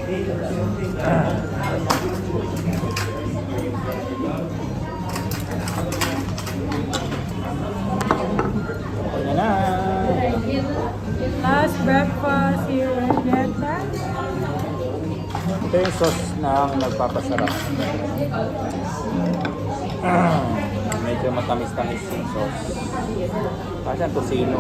Ayan na. Last breakfast here in Vietnam. Ito yung sauce na nagpapasarap. Medyo matamis-tamis yung sauce. Parang tosino.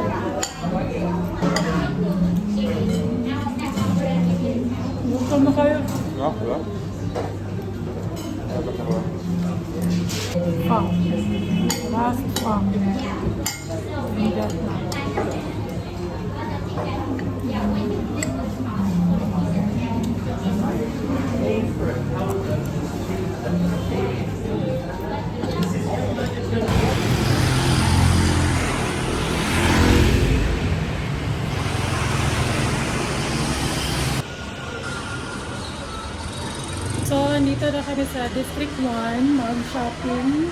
Gusto mo kayo? Rock, rock. Pang. Last pang. In Vietnam. So, andito na kami sa District 1, mag-shopping.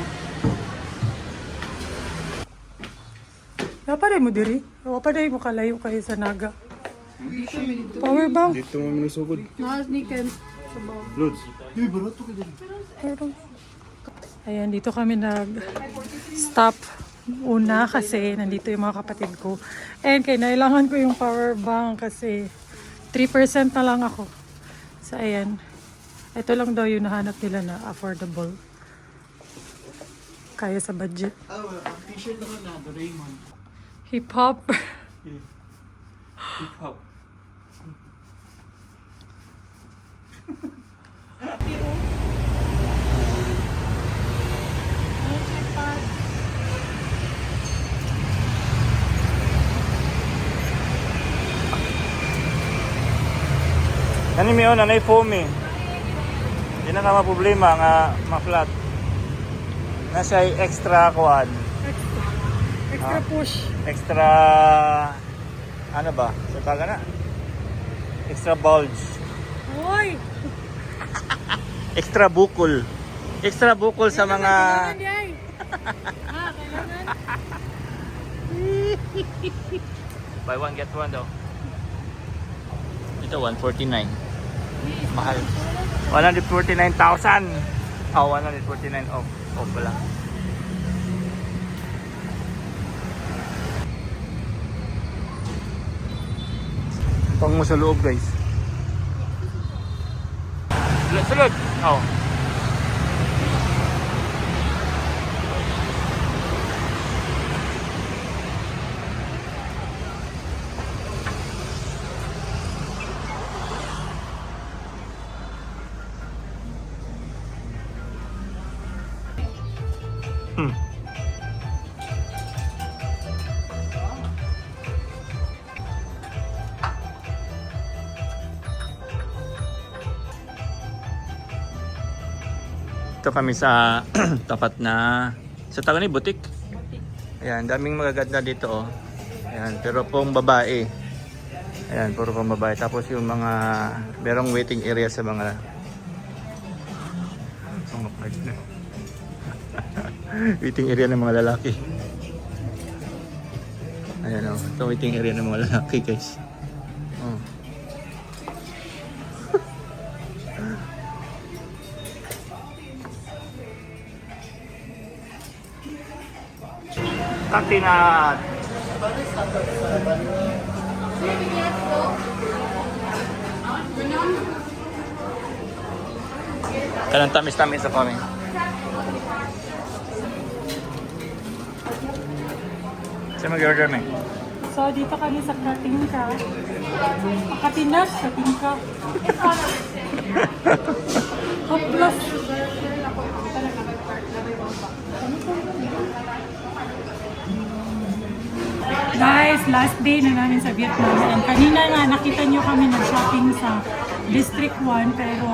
Naparay mo diri? Naparay mo kalayo kayo sa Naga. Power bank. Dito mo minusugod. Nakas ni Ken. Lods. Uy, barato ka din. Ayan, dito kami nag-stop una kasi nandito yung mga kapatid ko. And kailangan ko yung power bank kasi 3% na lang ako. So, ayan. Ito lang daw yung nahanap nila na affordable. Kaya sa budget. Ang t-shirt naman na, Doraemon. Hip-hop. Hip-hop. Ano mo yun? Anay foam eh. Hindi na ka problema nga ma-flat. Nasa extra kuan. Extra push. Extra ano ba? Sa taga na? Extra bulge. Hoy! Extra bukol. Extra bukol sa mga Kailangan yan. Kailangan. buy one get one daw. Ito 149. Mahal. 149,000. Oh, 149 off. Off pala. Pang mo sa loob, guys. Sulod, sulod. Oh. Ito kami sa tapat na sa taga ni butik. Ayan, daming magaganda dito oh. Ayan, pero pong babae. Ayan, puro pong babae. Tapos yung mga merong waiting area sa mga waiting area ng mga lalaki. Ayan oh, ito waiting area ng mga lalaki, guys. Oh. Tatinat. Kanang tamis-tamis sa kami. Saan mag-order mo? So, dito kami sa Katingka. Katinas, Katingka. Hopeless. Guys, last day na namin sa Vietnam. And kanina nga, nakita nyo kami nag-shopping sa District 1, pero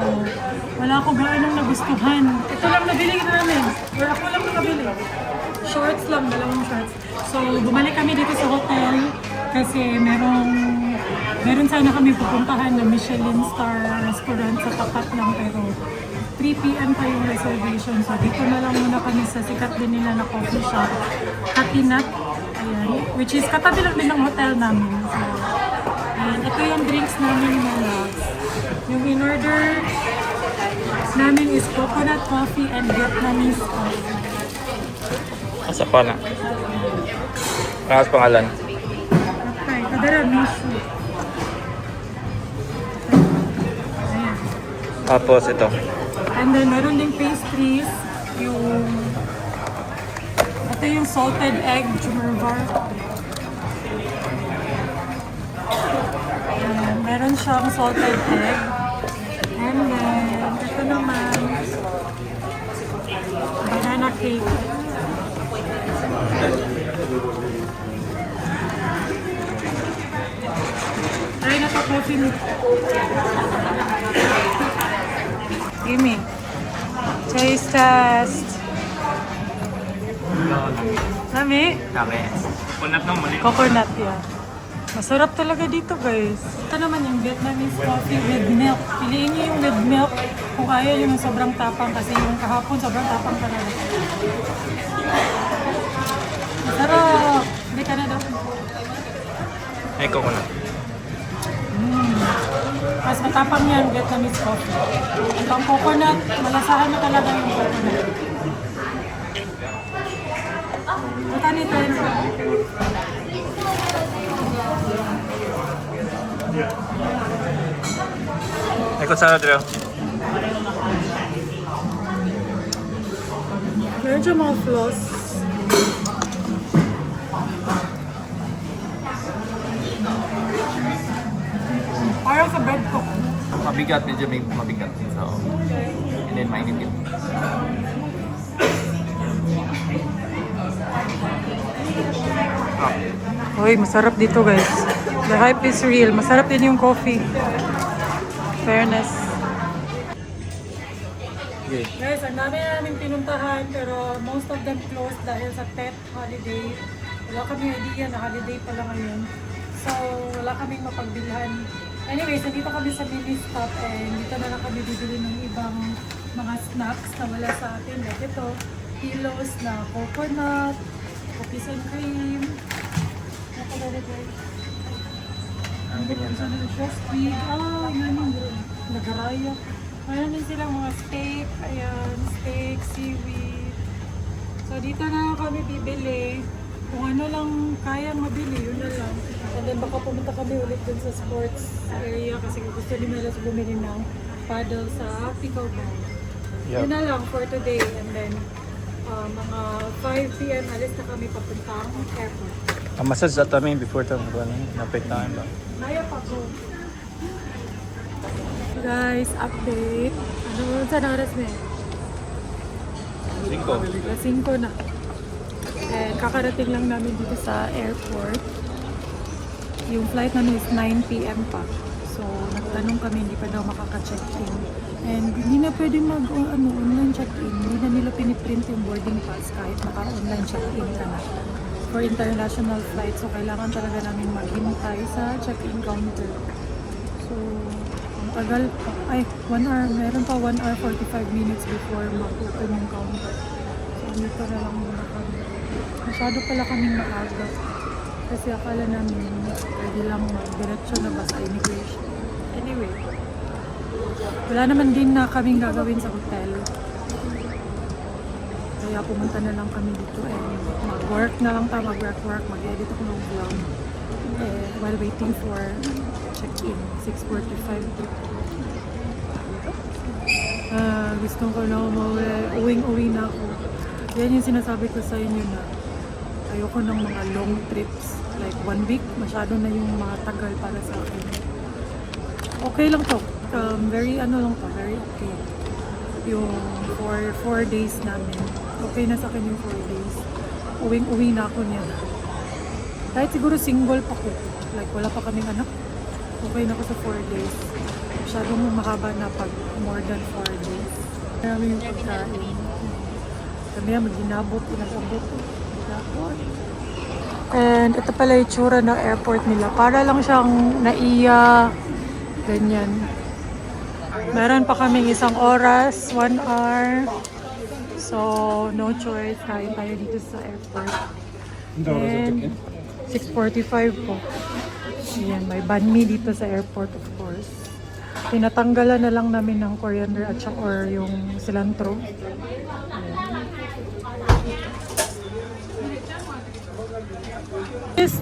wala ko gaanong nagustuhan. Ito lang nabili namin. Or ako lang nakabili. Shorts lang, dalawang shorts. So, bumalik kami dito sa hotel kasi meron sana kami pupuntahan na Michelin star restaurant sa tapat lang, pero 3 p.m. pa yung reservation. So, dito na lang muna kami sa sikat din nila na coffee shop. Katinat. Ayan. Which is katabi lang din ng hotel namin. So, ayan. Ito yung drinks namin na yung in-order order namin is coconut coffee and Vietnamese coffee. Asa pa na? Pangas pangalan. Okay, kadara mishu. Ayan. Tapos ito. And then meron ding pastries, ito yung salted egg jumurvar. Ayan, meron siyang salted egg. And then, ito naman, banana cake. Try na to coffee mo. Gimme. Taste test. Lami? Dami. Punat ng muli. Coconut yan. Masarap talaga dito guys. Ito naman yung Vietnamese coffee with milk. Piliin niyo yung with milk kung ayaw yung sobrang tapang kasi yung kahapon sobrang tapang talaga. Masarap! Hindi ka na daw. Ay, coconut. Mas matapang yan Vietnamese coffee. Itong coconut, malasahan mo talaga yung coconut. Mata nito yun. Ay, kung saan Drew? Meron siya mga floss. Parang sa bread ko. Mabigat, medyo may mabigat. So, and then mainit yun. Uy, masarap dito guys. The hype is real. Masarap din yung coffee. Fairness. Okay. Guys, ang dami namin pinuntahan pero most of them closed dahil sa Tet holiday. Wala kami idea na holiday pala ngayon. So, wala kaming mapagbilhan. Anyways, nandito kami sa mini stop and dito na lang kami bibili ng ibang mga snacks na wala sa atin. Like ito, kilos na coconut, cookies and cream. Nakalala guys. Ang ganyan sa sweet. Yan yung nagaraya. Mayroon din silang mga steak. Ayan, steak, seaweed. So dito na kami bibili. Kung ano lang kayang mabili, yun na lang. And then baka pumunta kami ulit dun sa sports area kasi gusto ni Melas bumili ng paddle sa pickleball. Yep. Yun na lang for today. And then mga 5 p.m. alis na kami papuntang airport. Ang massage sa tamin before ito. Napit na ba? Maya pa ko. Guys, update. Ano saan oras na? 5 na. And kakarating lang namin dito sa airport. Yung flight namin is 9 p.m. pa. So, nagtanong kami, hindi pa daw makaka-check-in. And hindi na pwede online check-in. Hindi na nila piniprint yung boarding pass kahit naka-online check-in ka na. For international flight, so kailangan talaga namin maghintay sa check-in counter. So, ang tagal pa. Ay, 1 hour. Meron pa 1 hour 45 minutes before mag-open yung counter. So, dito na lang muna kami. Masyado pala kaming maaga. Kasi akala namin pwede lang mag-diretso na ba sa immigration. Anyway, wala naman din na kaming gagawin sa hotel. Kaya pumunta na lang kami dito and mag-work na lang tayo, mag-work, mag-edit ako ng vlog while waiting for check-in, 6:45. Gusto ko na uwing-uwi na ako. Yan yung sinasabi ko sa inyo na ayoko ng mga long trips. Like 1 week, masyado na yung mga tagal para sa akin. Okay lang to. Very lang to, very okay. Yung 4 days namin. Okay na sa akin yung 4 days. Uwing-uwi na ako niya. Kahit siguro single pa ko. Like wala pa kaming anak. Okay na ako sa 4 days. Masyadong mahaba na pag more than 4 days. Marami yung pagkain. Kami na mag-inabot, inag-abot. And ito pala yung tsura ng airport nila. Para lang siyang naiya. Ganyan. Meron pa kaming 1 oras, 1 hour. So, no choice. Kain tayo dito sa airport. And 6:45 po. Ayan, may banh mi dito sa airport of course. Tinatanggalan na lang namin ng coriander at saka or yung cilantro. Yes,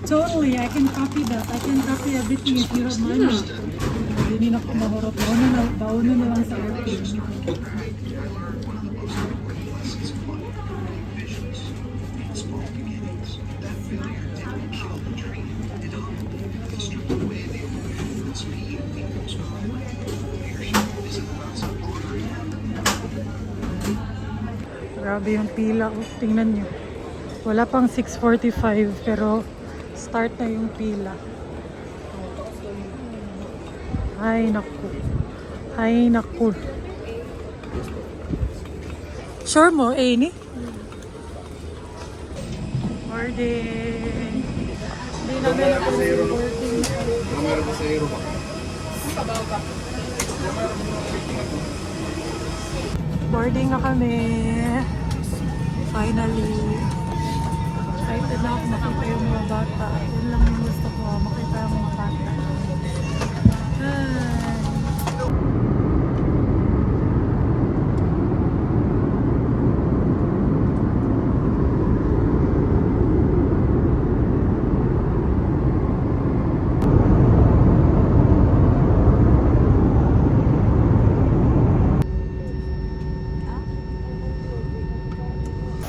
totally. I can copy that. I can copy everything if you have money. Hindi na ako mahurot. Baon na lang sa airplane. Grabe yung pila. Oh, tingnan nyo. Wala pang 6:45 pero start na yung pila. Ay naku. Ay naku. Sure mo, ni? Boarding. Hindi namin ako boarding. Boarding na kami. Finally. Excited na ako makita yung mga bata. Yun lang yung gusto ko, makita yung mga bata. Ay.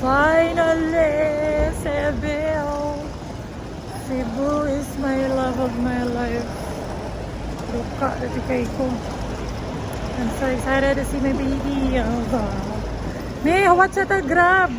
Finally, Cebu. Cebu is my love of my life. Luka, natikay ko. I'm so excited to see my baby. Oh, wow. May, what's at a grab?